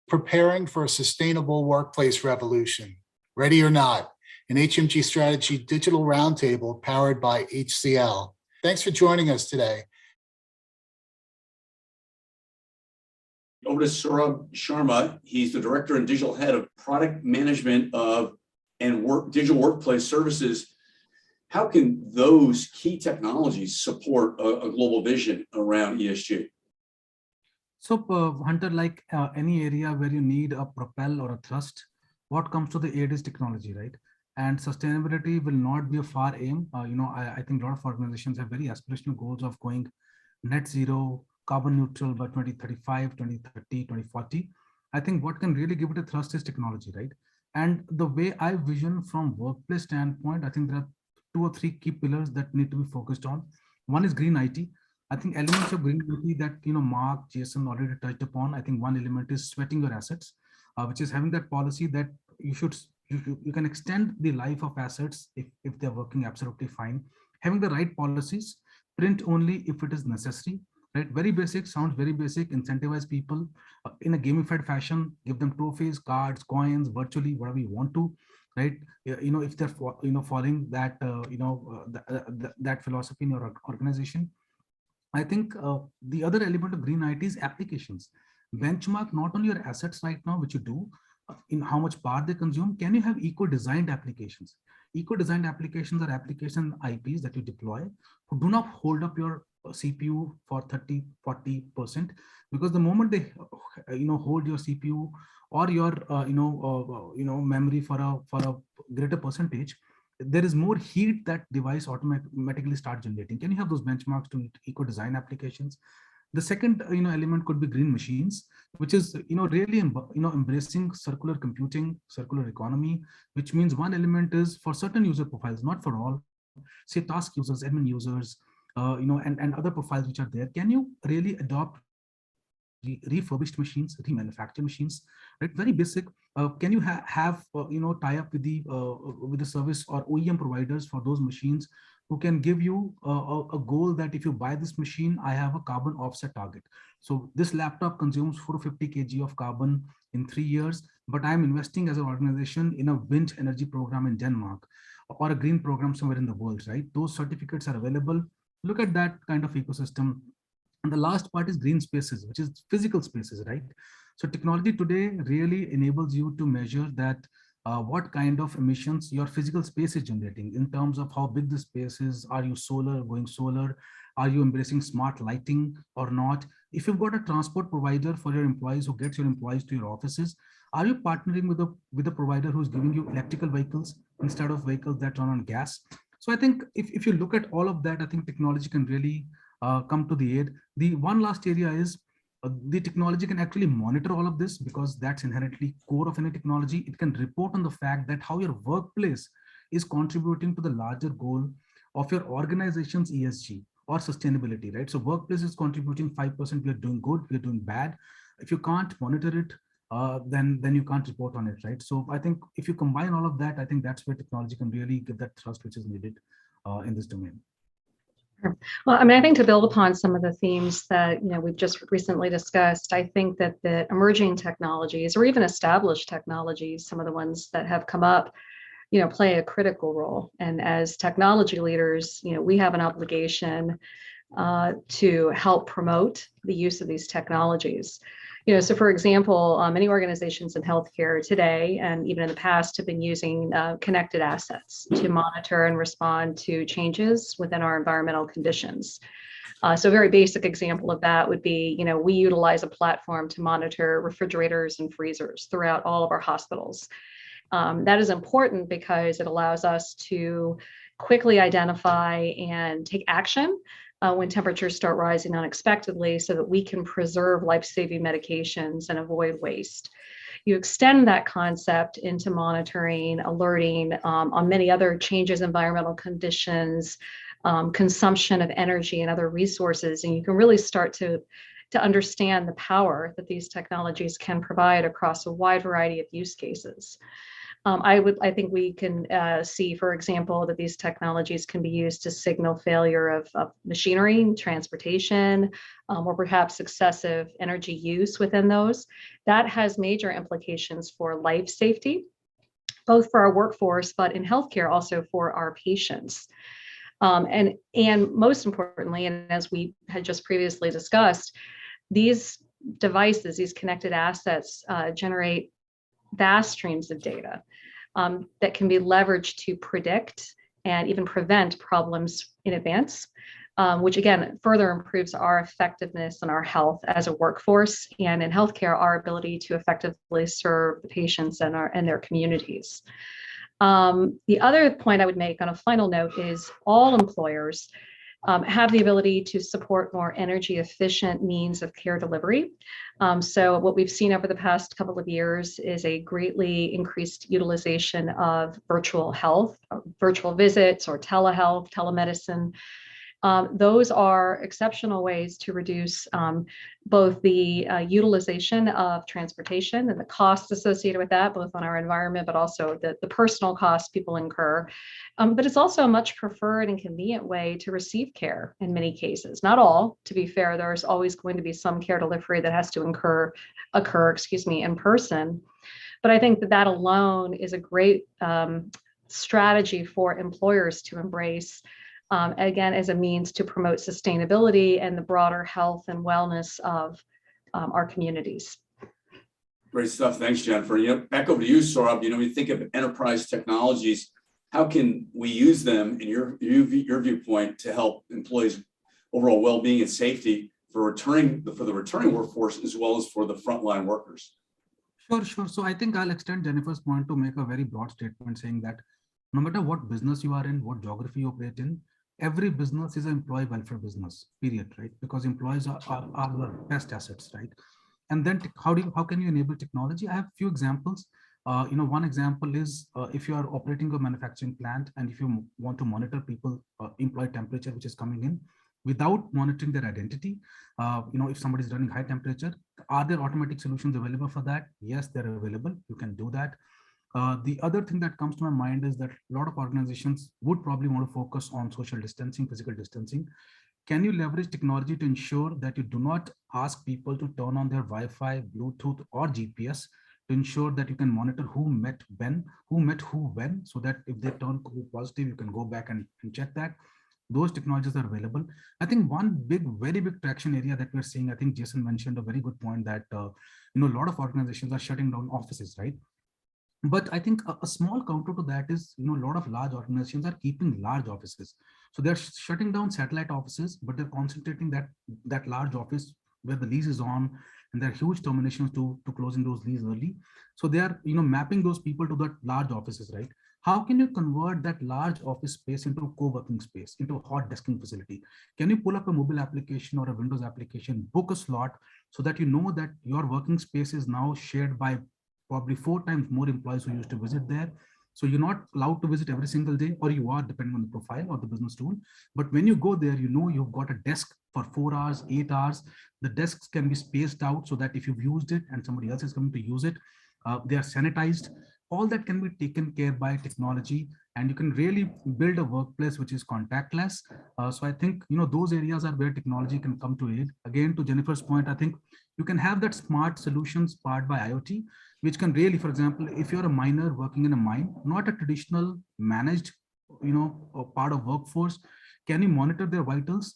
preparing for a sustainable workplace revolution. Ready or not, an HMG Strategy Digital Roundtable powered by HCL. Thanks for joining us today. Over to Saurabh Sharma. He's the Director and Digital Head of Product Management and Digital Workplace Services. How can those key technologies support a global vision around ESG? So, Hunter, like any area where you need a propel or a thrust, what comes to the aid is technology, right? And sustainability will not be a far aim. I think a lot of organizations have very aspirational goals of going net zero, carbon neutral by 2035, 2030, 2040. I think what can really give it a thrust is technology, right? And the way I vision from workplace standpoint, I think there are 2 or 3 key pillars that need to be focused on. One is green IT. I think elements of green IT that Mark, Jason already touched upon. I think one element is sweating your assets, which is having that policy that you can extend the life of assets if they're working absolutely fine. Having the right policies, print only if it is necessary. Right, very basic, sounds very basic. Incentivize people in a gamified fashion. Give them trophies, cards, coins, virtually whatever you want to. Right, if they're following that that philosophy in your organization. I think the other element of green IT is applications. Benchmark not only your assets right now, which you do, in how much power they consume. Can you have eco-designed applications? Eco-designed applications are application IPs that you deploy who do not hold up your CPU for 30-40%, because the moment they hold your CPU or your memory for a greater percentage, there is more heat that device automatically start generating. Can you have those benchmarks to eco-design applications? The second element could be green machines, which is really embracing circular computing, circular economy, which means one element is for certain user profiles, not for all, say task users, admin users, and other profiles which are there. Can you really adopt refurbished machines, remanufactured machines, right? Very basic. Can you have tie up with the service or OEM providers for those machines who can give you a goal that if you buy this machine, I have a carbon offset target. So this laptop consumes 450 kg of carbon in 3 years, but I'm investing as an organization in a wind energy program in Denmark or a green program somewhere in the world, right? Those certificates are available. Look at that kind of ecosystem. And the last part is green spaces, which is physical spaces, right? So technology today really enables you to measure that what kind of emissions your physical space is generating in terms of how big the space is. Are you going solar? Are you embracing smart lighting or not? If you've got a transport provider for your employees who gets your employees to your offices, are you partnering with a provider who's giving you electrical vehicles instead of vehicles that run on gas? So I think if you look at all of that, I think technology can really come to the aid. The one last area is the technology can actually monitor all of this, because that's inherently core of any technology. It can report on the fact that how your workplace is contributing to the larger goal of your organization's ESG or sustainability, right? So workplace is contributing 5%, we are doing good, we are doing bad. If you can't monitor it, then you can't report on it, right? So I think if you combine all of that, I think that's where technology can really give that thrust which is needed in this domain. Well, I mean, I think to build upon some of the themes that we've just recently discussed, I think that the emerging technologies or even established technologies, some of the ones that have come up, play a critical role. And as technology leaders, we have an obligation to help promote the use of these technologies. So for example, many organizations in healthcare today, and even in the past, have been using connected assets to monitor and respond to changes within our environmental conditions. So a very basic example of that would be, we utilize a platform to monitor refrigerators and freezers throughout all of our hospitals. That is important because it allows us to quickly identify and take action when temperatures start rising unexpectedly, so that we can preserve life-saving medications and avoid waste. You extend that concept into monitoring, alerting on many other changes, environmental conditions, consumption of energy and other resources, and you can really start to understand the power that these technologies can provide across a wide variety of use cases. I think we can see, for example, that these technologies can be used to signal failure of machinery, transportation, or perhaps excessive energy use within those. That has major implications for life safety, both for our workforce, but in healthcare also for our patients. And most importantly, and as we had just previously discussed, these devices, these connected assets, generate vast streams of data that can be leveraged to predict and even prevent problems in advance, which again further improves our effectiveness and our health as a workforce, and in healthcare, our ability to effectively serve the patients and their communities. The other point I would make on a final note is all employers have the ability to support more energy efficient means of care delivery. So what we've seen over the past couple of years is a greatly increased utilization of virtual health, virtual visits, or telehealth, telemedicine. Those are exceptional ways to reduce both the utilization of transportation and the costs associated with that, both on our environment, but also the personal costs people incur. But it's also a much preferred and convenient way to receive care in many cases. Not all, to be fair, there's always going to be some care delivery that has to occur, in person. But I think that alone is a great strategy for employers to embrace, again, as a means to promote sustainability and the broader health and wellness of our communities. Great stuff. Thanks, Jennifer. Back over to you, Saurabh. We think of enterprise technologies. How can we use them, in your viewpoint, to help employees' overall well-being and safety for the returning workforce as well as for the frontline workers? Sure. So I think I'll extend Jennifer's point to make a very broad statement saying that no matter what business you are in, what geography you operate in, every business is an employee welfare business, period, right? Because employees are the best assets, right? And then how can you enable technology? I have a few examples. One example is if you are operating a manufacturing plant and if you want to monitor people, employee temperature, which is coming in, without monitoring their identity, if somebody is running high temperature, are there automatic solutions available for that? Yes, they're available. You can do that. The other thing that comes to my mind is that a lot of organizations would probably want to focus on social distancing, physical distancing. Can you leverage technology to ensure that you do not ask people to turn on their Wi-Fi, Bluetooth, or GPS to ensure that you can monitor who met who when, so that if they turn positive, you can go back and check that. Those technologies are available. I think one very big traction area that we're seeing, I think Jason mentioned a very good point that, a lot of organizations are shutting down offices, right? But I think a small counter to that is, a lot of large organizations are keeping large offices. So they're shutting down satellite offices, but they're concentrating that large office where the lease is on, and there are huge terminations to closing those leases early. So they are, mapping those people to that large offices, right? How can you convert that large office space into a co-working space, into a hot desking facility? Can you pull up a mobile application or a Windows application, book a slot so that you know that your working space is now shared by probably 4 times more employees who used to visit there. So you're not allowed to visit every single day, or you are, depending on the profile or the business tool. But when you go there, you've got a desk for 4 hours, 8 hours. The desks can be spaced out so that if you've used it and somebody else is coming to use it, they are sanitized. All that can be taken care by technology, and you can really build a workplace which is contactless. So I think, those areas are where technology can come to aid. Again, to Jennifer's point, I think you can have that smart solutions powered by IoT, which can really, for example, if you're a miner working in a mine, not a traditional managed, part of workforce, can you monitor their vitals?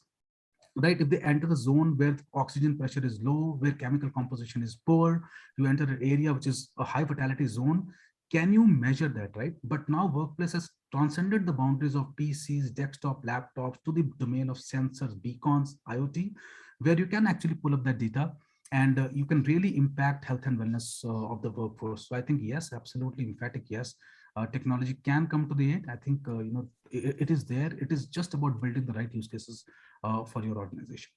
Right, if they enter the zone where oxygen pressure is low, where chemical composition is poor, you enter an area which is a high fatality zone. Can you measure that, right? But now workplace has transcended the boundaries of PCs, desktop, laptops to the domain of sensors, beacons, IoT, where you can actually pull up that data and you can really impact health and wellness of the workforce. So I think yes, absolutely emphatic yes. Technology can come to the aid. I think it is there. It is just about building the right use cases for your organization.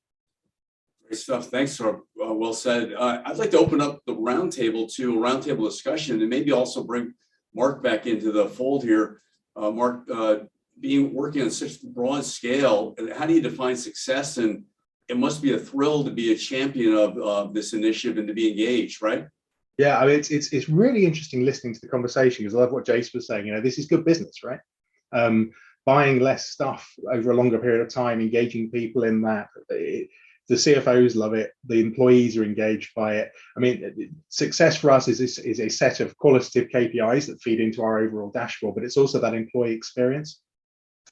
Great stuff. Thanks, sir. Well said. I'd like to open up the roundtable to a roundtable discussion and maybe also bring Mark back into the fold here. Mark, working on such a broad scale, how do you define success? And it must be a thrill to be a champion of this initiative and to be engaged, right? Yeah, I mean, it's really interesting listening to the conversation because I love what Jace was saying. You know, this is good business, right? Um, Buying less stuff over a longer period of time, engaging people in that. The CFOs love it. The employees are engaged by it. I mean, success for us is a set of qualitative KPIs that feed into our overall dashboard, but it's also that employee experience.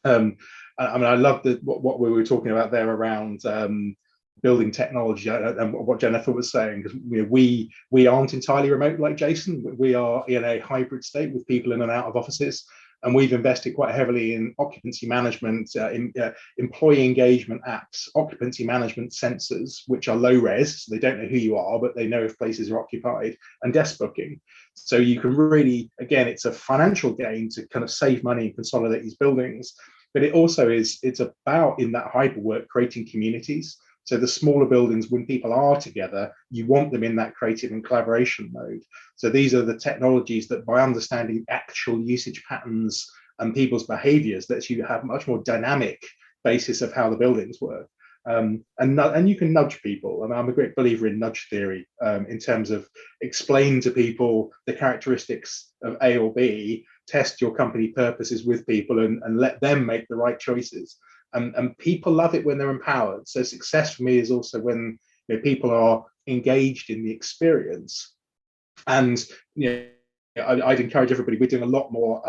I mean, I love what we were talking about there around building technology and what Jennifer was saying, because we aren't entirely remote like Jason. We are in a hybrid state with people in and out of offices, and we've invested quite heavily in occupancy management, employee engagement apps, occupancy management sensors, which are low res, so they don't know who you are, but they know if places are occupied, and desk booking. So you can really, again, it's a financial gain to kind of save money and consolidate these buildings, but it also it's about, in that hybrid work, creating communities. So the smaller buildings, when people are together, you want them in that creative and collaboration mode. So these are the technologies that, by understanding actual usage patterns and people's behaviors, that you have much more dynamic basis of how the buildings work. And you can nudge people. And I'm a great believer in nudge theory, in terms of explain to people the characteristics of A or B, test your company purposes with people, and let them make the right choices. And people love it when they're empowered. So success for me is also when, you know, people are engaged in the experience. And I'd encourage everybody. We're doing a lot more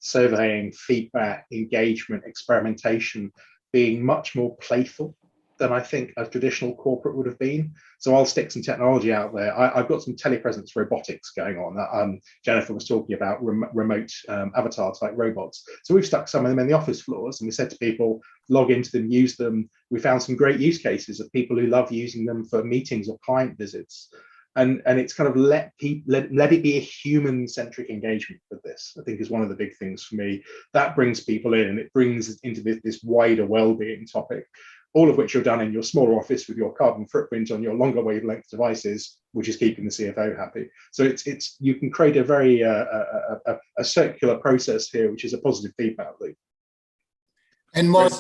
surveying, feedback, engagement, experimentation, being much more playful than I think a traditional corporate would have been. So I'll stick some technology out there. I've got some telepresence robotics going on. Jennifer was talking about remote avatar type robots. So we've stuck some of them in the office floors, and we said to people, log into them, use them. We found some great use cases of people who love using them for meetings or client visits. And it's kind of let it be a human-centric engagement with this, I think, is one of the big things for me. That brings people in, and it brings into this wider well-being topic, all of which are done in your smaller office with your carbon footprint on your longer wavelength devices, which is keeping the CFO happy. So it's you can create a very a circular process here, which is a positive feedback loop. And Mark,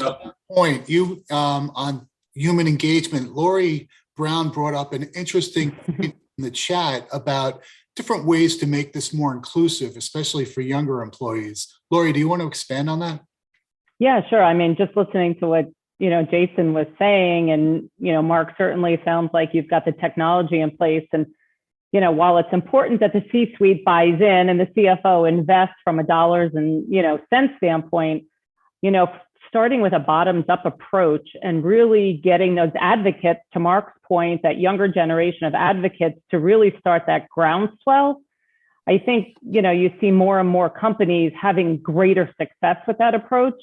point you on human engagement, Lori Brown brought up an interesting point in the chat about different ways to make this more inclusive, especially for younger employees. Lori, do you want to expand on that? Yeah, sure. I mean, just listening to what Jason was saying, and Mark, certainly sounds like you've got the technology in place. And while it's important that the C-suite buys in and the CFO invests from a dollars and cents standpoint, starting with a bottoms-up approach and really getting those advocates, to Mark's point, that younger generation of advocates, to really start that groundswell. I think you see more and more companies having greater success with that approach.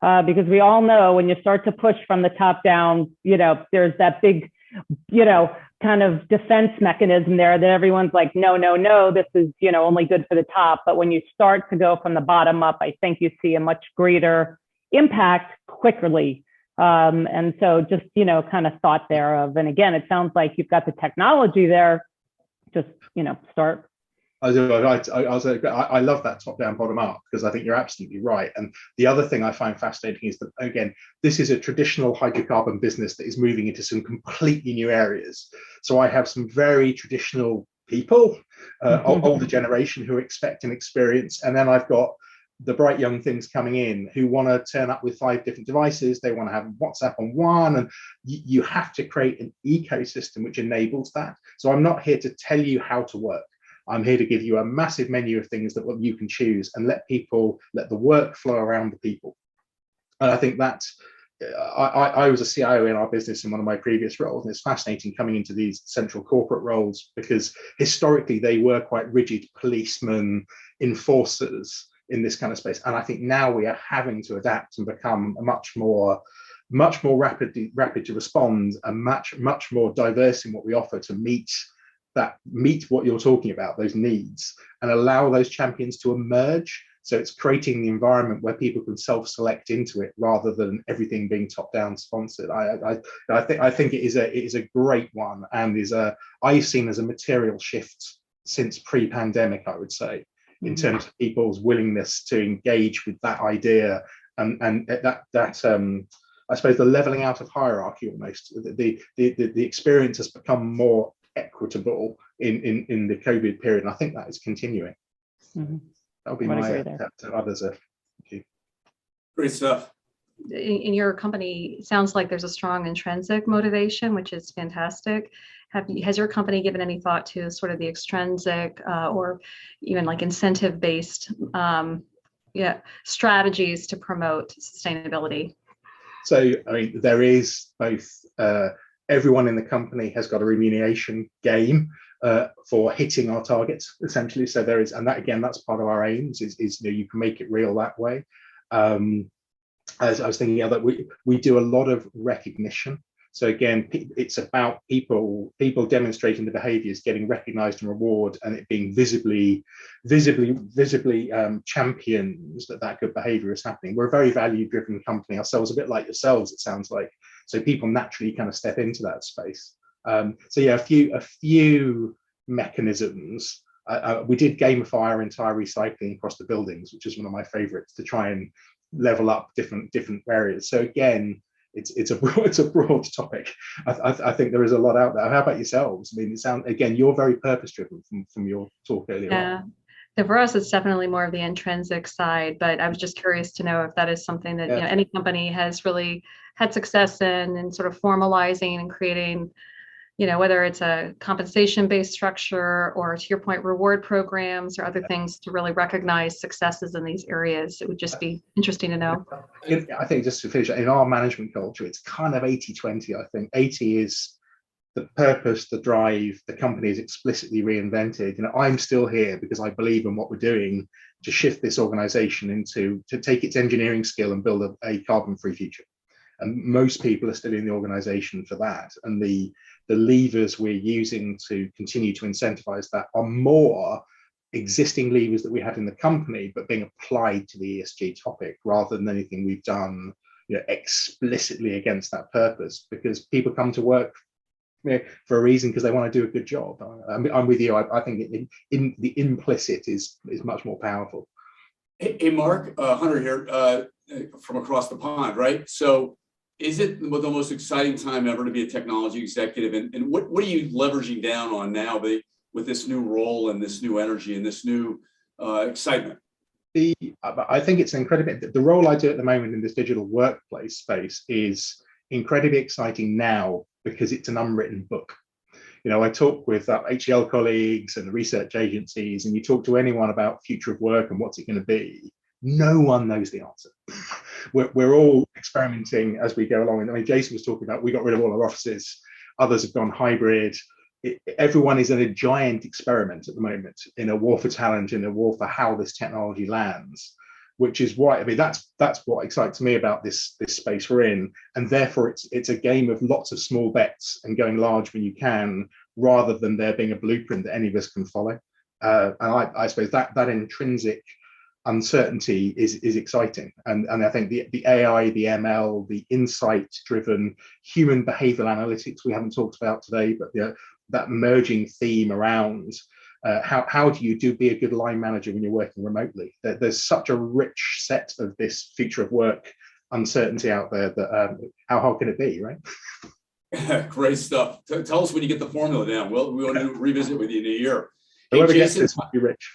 Because we all know when you start to push from the top down, there's that big, kind of defense mechanism there that everyone's like, no, this is, only good for the top. But when you start to go from the bottom up, I think you see a much greater impact quickly. And so just, kind of thought there of, and again, it sounds like you've got the technology there, just, start. I love that top down, bottom up, because I think you're absolutely right. And the other thing I find fascinating is that, again, this is a traditional hydrocarbon business that is moving into some completely new areas. So I have some very traditional people, older generation, who expect an experience. And then I've got the bright young things coming in who want to turn up with 5 different devices. They want to have WhatsApp on one, and you have to create an ecosystem which enables that. So I'm not here to tell you how to work. I'm here to give you a massive menu of things that you can choose, and let the work flow around the people. And I think that I was a CIO in our business in one of my previous roles, and it's fascinating coming into these central corporate roles, because historically they were quite rigid policemen, enforcers in this kind of space. And I think now we are having to adapt and become a much more rapid to respond, and much more diverse in what we offer to meet what you're talking about, those needs, and allow those champions to emerge. So it's creating the environment where people can self-select into it, rather than everything being top-down sponsored. I think it is a great one, and I've seen as a material shift since pre-pandemic, I would say, in terms of people's willingness to engage with that idea, and that I suppose the leveling out of hierarchy almost. The experience has become more equitable in the COVID period. And I think that is continuing. That'll be my to others. Great stuff. In your company, sounds like there's a strong intrinsic motivation, which is fantastic. Has your company given any thought to sort of the extrinsic or even like incentive-based strategies to promote sustainability? So, I mean, there is both, everyone in the company has got a remuneration game for hitting our targets, essentially. So there is, and that again, that's part of our aims is you know, you can make it real that way. As I was thinking that we do a lot of recognition. So again, it's about people demonstrating the behaviours, getting recognised and rewarded, and it being visibly champions that good behaviour is happening. We're a very value-driven company ourselves, a bit like yourselves, it sounds like. So people naturally kind of step into that space. So yeah, a few mechanisms. We did gamify our entire recycling across the buildings, which is one of my favourites, to try and level up different areas. So again, it's a broad topic. I think there is a lot out there. How about yourselves? I mean, it sounds, again, you're very purpose driven from your talk earlier. Yeah. So for us, it's definitely more of the intrinsic side, but I was just curious to know if that is something that you know, any company has really had success in and sort of formalizing and creating, you know, whether it's a compensation-based structure or, to your point, reward programs or other things to really recognize successes in these areas. It would just be interesting to know. I think just to finish, in our management culture, it's kind of 80-20, I think. 80 is the purpose, the drive, the company is explicitly reinvented. You know, I'm still here because I believe in what we're doing to shift this organization to take its engineering skill and build a carbon-free future. And most people are still in the organization for that. And the levers we're using to continue to incentivize that are more existing levers that we had in the company, but being applied to the ESG topic rather than anything we've done, you know, explicitly against that purpose, because people come to work, you know, for a reason, because they want to do a good job. I'm with you. I think in the implicit is much more powerful. Hey, Mark, Hunter here from across the pond, right? So is it the most exciting time ever to be a technology executive? And what are you leveraging down on now with this new role and this new energy and this new excitement? I think it's incredible. The role I do at the moment in this digital workplace space is incredibly exciting now because it's an unwritten book. You know, I talk with HCL colleagues and the research agencies, and you talk to anyone about future of work and what's it going to be. No one knows the answer. We're all experimenting as we go along. I mean, Jason was talking about we got rid of all our offices. Others have gone hybrid. Everyone is in a giant experiment at the moment, in a war for talent, in a war for how this technology lands, which is why, I mean, that's what excites me about this space we're in. And therefore, it's a game of lots of small bets and going large when you can, rather than there being a blueprint that any of us can follow. And I suppose that intrinsic uncertainty is exciting, and I think the AI, the ML, the insight-driven human behavioral analytics we haven't talked about today, but that merging theme around how do you be a good line manager when you're working remotely? There's such a rich set of this future of work uncertainty out there that how hard can it be, right? Great stuff. Tell us when you get the formula down. Well, we want to revisit with you in a year. Whoever gets this might be rich.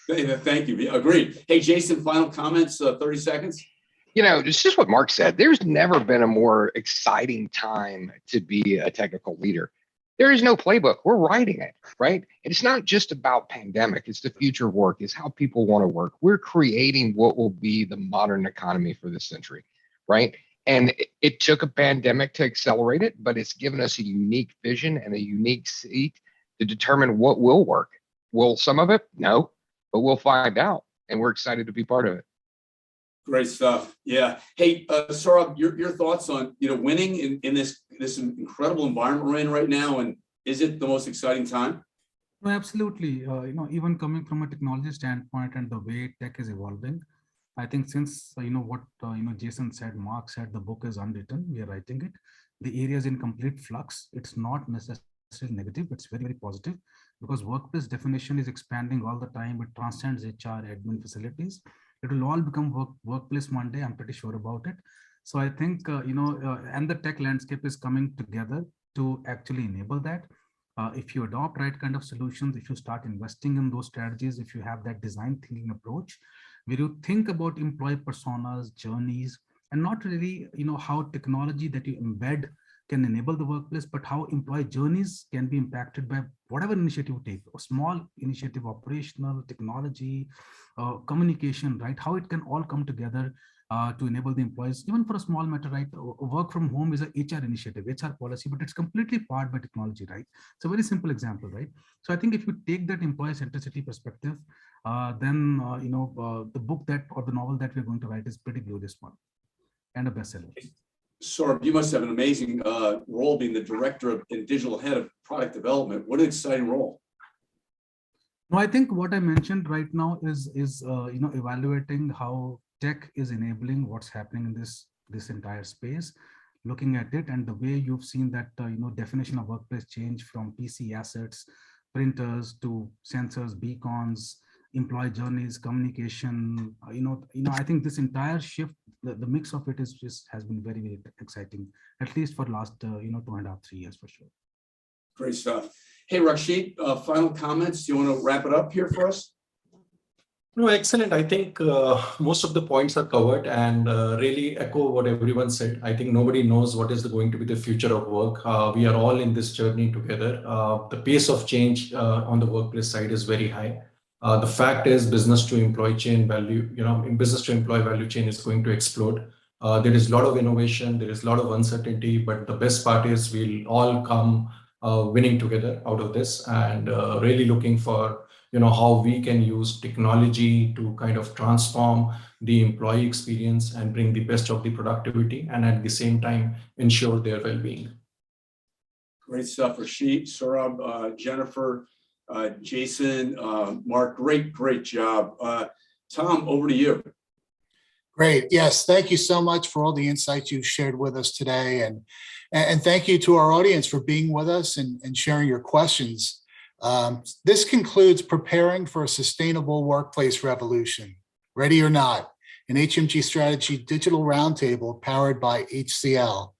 Thank you. Agreed. Hey, Jason, final comments, 30 seconds. You know, it's just what Mark said. There's never been a more exciting time to be a technical leader. There is no playbook. We're writing it, right? And it's not just about pandemic. It's the future of work. It's how people want to work. We're creating what will be the modern economy for this century, right? And it took a pandemic to accelerate it, but it's given us a unique vision and a unique seat to determine what will work. Will some of it? No. But we'll find out, and we're excited to be part of it. Great stuff. Yeah. Hey, Saurabh, your thoughts on winning in this incredible environment we're in right now, and is it the most exciting time? No, absolutely. Even coming from a technology standpoint and the way tech is evolving, I think since what Jason said, Mark said, the book is unwritten. We are writing it. The area is in complete flux. It's not necessarily negative. It's very, very positive. Because workplace definition is expanding all the time. It transcends HR, admin, facilities. It will all become workplace one day. I'm pretty sure about it. So I think, and the tech landscape is coming together to actually enable that. If you adopt right kind of solutions, if you start investing in those strategies, if you have that design thinking approach, where you think about employee personas, journeys, and not really, how technology that you embed can enable the workplace, but how employee journeys can be impacted by whatever initiative you take, a small initiative, operational, technology, communication, right? How it can all come together to enable the employees, even for a small matter, right? Work from home is a HR initiative, HR policy, but it's completely powered by technology, right? It's a very simple example, right? So I think if you take that employee centricity perspective, then the book that or the novel that we're going to write is pretty glorious one and a bestseller. Saurabh, you must have an amazing role being the director of and digital head of product development. What an exciting role. No, I think what I mentioned right now is evaluating how tech is enabling what's happening in this entire space, looking at it, and the way you've seen that definition of workplace change from PC assets, printers to sensors, beacons, employee journeys, communication. I think this entire shift, the mix of it has been very, very exciting, at least for last 2.5, 3 years for sure. Great stuff. Hey, Rakshit, final comments. Do you want to wrap it up here for us? No, excellent. I think most of the points are covered and really echo what everyone said. I think nobody knows what is going to be the future of work. We are all in this journey together. The pace of change on the workplace side is very high. The fact is business to employee chain value, in business to employee value chain is going to explode. There is a lot of innovation, there is a lot of uncertainty, but the best part is we'll all come winning together out of this, and really looking for how we can use technology to kind of transform the employee experience and bring the best of the productivity, and at the same time ensure their well-being. Great stuff, Rakshit, Saurabh, Jennifer, Jason, Mark, great job. Tom, over to you. Great. Yes. Thank you so much for all the insights you've shared with us today. And thank you to our audience for being with us and sharing your questions. This concludes Preparing for a Sustainable Workplace Revolution, Ready or Not, an HMG Strategy Digital Roundtable powered by HCL.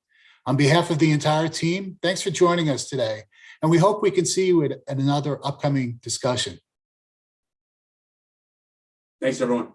On behalf of the entire team, thanks for joining us today. And we hope we can see you at another upcoming discussion. Thanks, everyone.